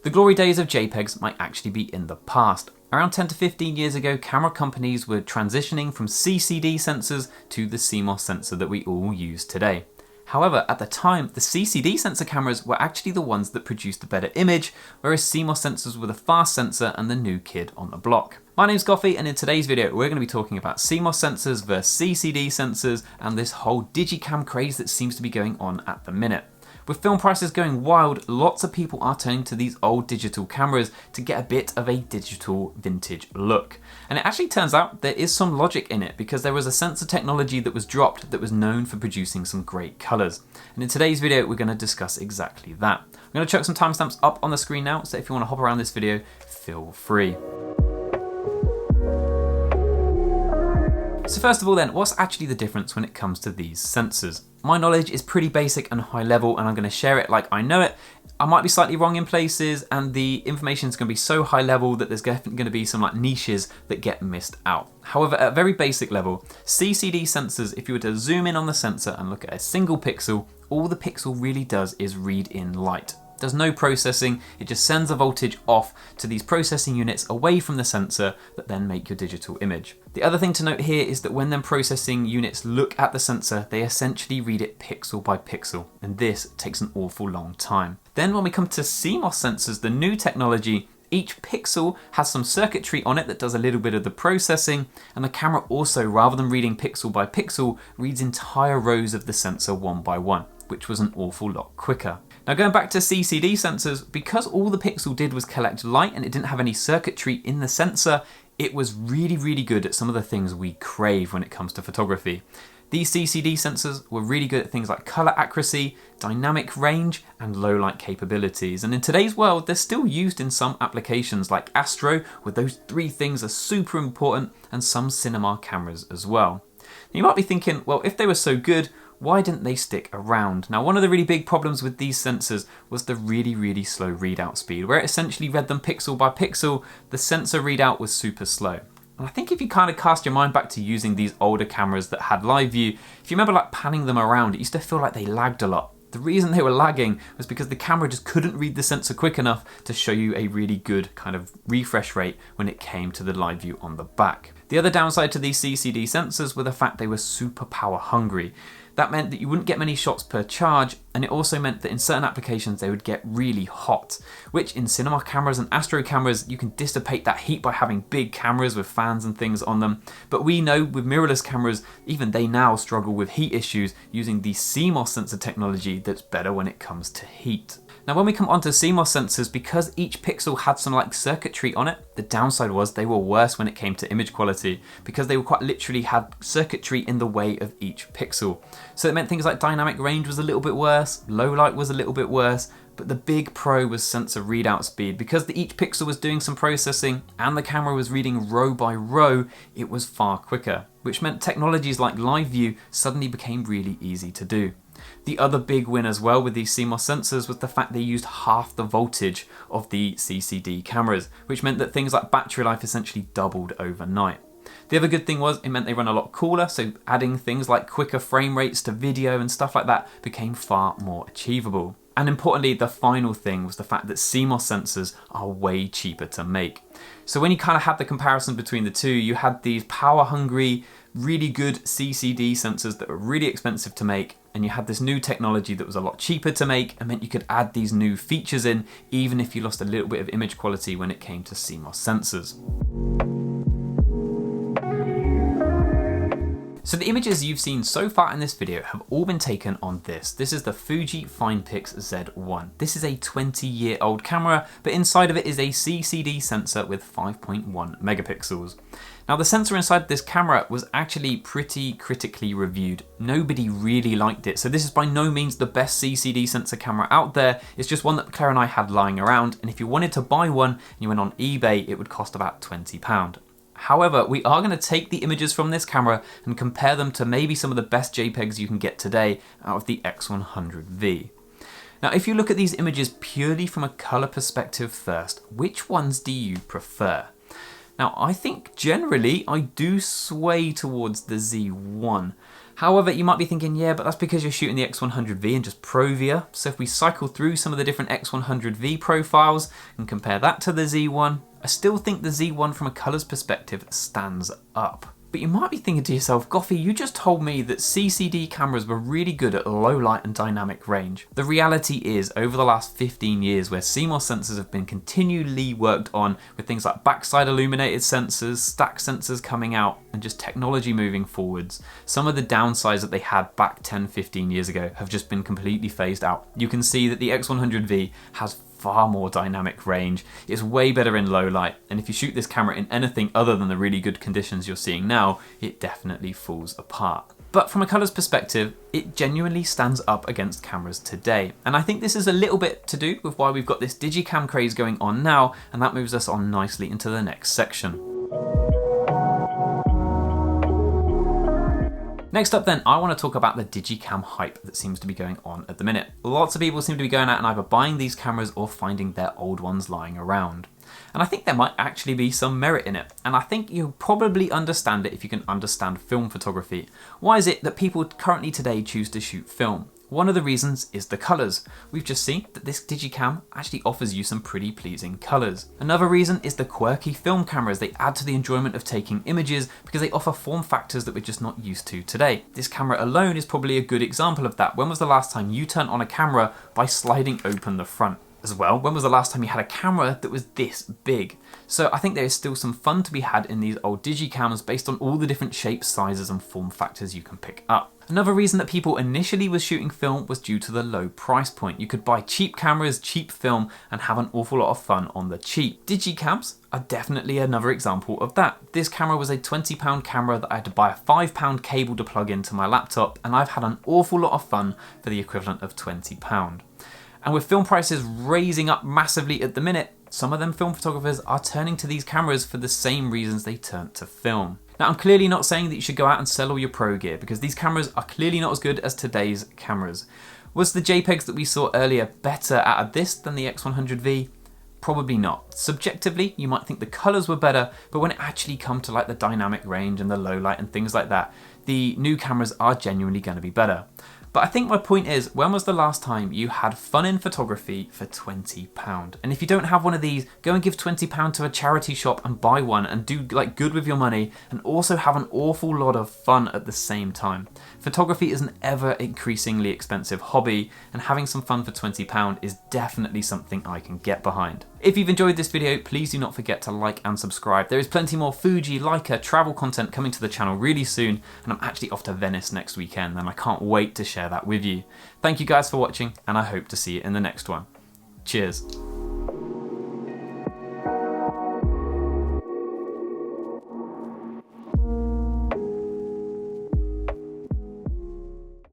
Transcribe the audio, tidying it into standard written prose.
The glory days of JPEGs might actually be in the past. Around 10 to 15 years ago, camera companies were transitioning from CCD sensors to the CMOS sensor that we all use today. However, at the time, the CCD sensor cameras were actually the ones that produced the better image, whereas CMOS sensors were the fast sensor and the new kid on the block. My name's Goffy, and in today's video, we're going to be talking about CMOS sensors versus CCD sensors and this whole Digicam craze that seems to be going on at the minute. With film prices going wild, lots of people are turning to these old digital cameras to get a bit of a digital vintage look. And it actually turns out there is some logic in it because there was a sensor technology that was dropped that was known for producing some great colors. And in today's video, we're going to discuss exactly that. I'm going to chuck some timestamps up on the screen now, so if you want to hop around this video, feel free. So first of all then, what's actually the difference when it comes to these sensors? My knowledge is pretty basic and high level, and I'm going to share it like I know it. I might be slightly wrong in places, and the information is going to be so high level that there's definitely going to be some niches that get missed out. However, at a very basic level, CCD sensors, if you were to zoom in on the sensor and look at a single pixel, all the pixel really does is read in light. There's no processing, it just sends a voltage off to these processing units away from the sensor that then make your digital image. The other thing to note here is that when them processing units look at the sensor, they essentially read it pixel by pixel, and this takes an awful long time. Then when we come to CMOS sensors, the new technology, each pixel has some circuitry on it that does a little bit of the processing, and the camera also, rather than reading pixel by pixel, reads entire rows of the sensor one by one, which was an awful lot quicker. Now going back to CCD sensors, because all the pixel did was collect light and it didn't have any circuitry in the sensor, it was really good at some of the things we crave when it comes to photography. These CCD sensors were really good at things like color accuracy, dynamic range, and low light capabilities. And in today's world, they're still used in some applications like Astro, where those three things are super important, and some cinema cameras as well. Now, you might be thinking, well, if they were so good, why didn't they stick around? Now, one of the really big problems with these sensors was the really slow readout speed, where it essentially read them pixel by pixel. The sensor readout was super slow. And I think if you kind of cast your mind back to using these older cameras that had live view, if you remember panning them around, it used to feel like they lagged a lot. The reason they were lagging was because the camera just couldn't read the sensor quick enough to show you a really good kind of refresh rate when it came to the live view on the back. The other downside to these CCD sensors were the fact they were super power hungry. That meant that you wouldn't get many shots per charge, and it also meant that in certain applications they would get really hot, which in cinema cameras and Astro cameras you can dissipate that heat by having big cameras with fans and things on them. But we know with mirrorless cameras, even they now struggle with heat issues using the CMOS sensor technology that's better when it comes to heat. Now when we come onto CMOS sensors, because each pixel had some circuitry on it, the downside was they were worse when it came to image quality because they were quite literally had circuitry in the way of each pixel. So it meant things like dynamic range was a little bit worse, low light was a little bit worse, but the big pro was sensor readout speed. Because each pixel was doing some processing and the camera was reading row by row, it was far quicker, which meant technologies like live view suddenly became really easy to do. The other big win as well with these CMOS sensors was the fact they used half the voltage of the CCD cameras, which meant that things like battery life essentially doubled overnight. The other good thing was it meant they run a lot cooler, so adding things like quicker frame rates to video and stuff like that became far more achievable. And importantly, the final thing was the fact that CMOS sensors are way cheaper to make. So when you kind of had the comparison between the two, you had these power hungry, really good CCD sensors that were really expensive to make, and you had this new technology that was a lot cheaper to make and meant you could add these new features in even if you lost a little bit of image quality when it came to CMOS sensors. So the images you've seen so far in this video have all been taken on this. This is the Fuji Z1. This is a 20-year-old camera, but inside of it is a CCD sensor with 5.1 megapixels. Now the sensor inside this camera was actually pretty critically reviewed. Nobody really liked it, so this is by no means the best CCD sensor camera out there. It's just one that Claire and I had lying around, and if you wanted to buy one and you went on eBay, it would cost about £20. However, we are going to take the images from this camera and compare them to maybe some of the best JPEGs you can get today out of the X100V. Now, if you look at these images purely from a color perspective first, which ones do you prefer? Now, I think generally I do sway towards the Z1. However, you might be thinking, yeah, but that's because you're shooting the X100V and just Pro via. So if we cycle through some of the different X100V profiles and compare that to the Z1, I still think the Z1 from a colours perspective stands up. But you might be thinking to yourself, Goffy, you just told me that CCD cameras were really good at low light and dynamic range. The reality is, over the last 15 years, where CMOS sensors have been continually worked on with things like backside illuminated sensors, stack sensors coming out, and just technology moving forwards, some of the downsides that they had back 10, 15 years ago have just been completely phased out. You can see that the X100V has far more dynamic range, it's way better in low light, and if you shoot this camera in anything other than the really good conditions you're seeing now, it definitely falls apart. But from a colours perspective, it genuinely stands up against cameras today. And I think this is a little bit to do with why we've got this Digicam craze going on now, and that moves us on nicely into the next section. Next up then, I want to talk about the Digicam hype that seems to be going on at the minute. Lots of people seem to be going out and either buying these cameras or finding their old ones lying around. And I think there might actually be some merit in it. And I think you'll probably understand it if you can understand film photography. Why is it that people currently today choose to shoot film? One of the reasons is the colours. We've just seen that this Digicam actually offers you some pretty pleasing colours. Another reason is the quirky film cameras. They add to the enjoyment of taking images because they offer form factors that we're just not used to today. This camera alone is probably a good example of that. When was the last time you turned on a camera by sliding open the front? As well, when was the last time you had a camera that was this big? So I think there is still some fun to be had in these old Digicams based on all the different shapes, sizes and form factors you can pick up. Another reason that people initially was shooting film was due to the low price point. You could buy cheap cameras, cheap film, and have an awful lot of fun on the cheap. Digicams are definitely another example of that. This camera was a £20 camera that I had to buy a £5 cable to plug into my laptop, and I've had an awful lot of fun for the equivalent of £20. And with film prices raising up massively at the minute, some of them film photographers are turning to these cameras for the same reasons they turned to film. Now, I'm clearly not saying that you should go out and sell all your pro gear because these cameras are clearly not as good as today's cameras. Was the Jpegs that we saw earlier better out of this than the X100V? Probably not. Subjectively, you might think the colours were better, but when it actually comes to like the dynamic range and the low light and things like that, the new cameras are genuinely going to be better. But I think my point is, when was the last time you had fun in photography for £20? And if you don't have one of these, go and give £20 to a charity shop and buy one and do like good with your money and also have an awful lot of fun at the same time. Photography is an ever increasingly expensive hobby, and having some fun for £20 is definitely something I can get behind. If you've enjoyed this video, please do not forget to like and subscribe. There is plenty more Fuji, Leica, travel content coming to the channel really soon, and I'm actually off to Venice next weekend and I can't wait to share that with you. Thank you guys for watching, and I hope to see you in the next one. Cheers.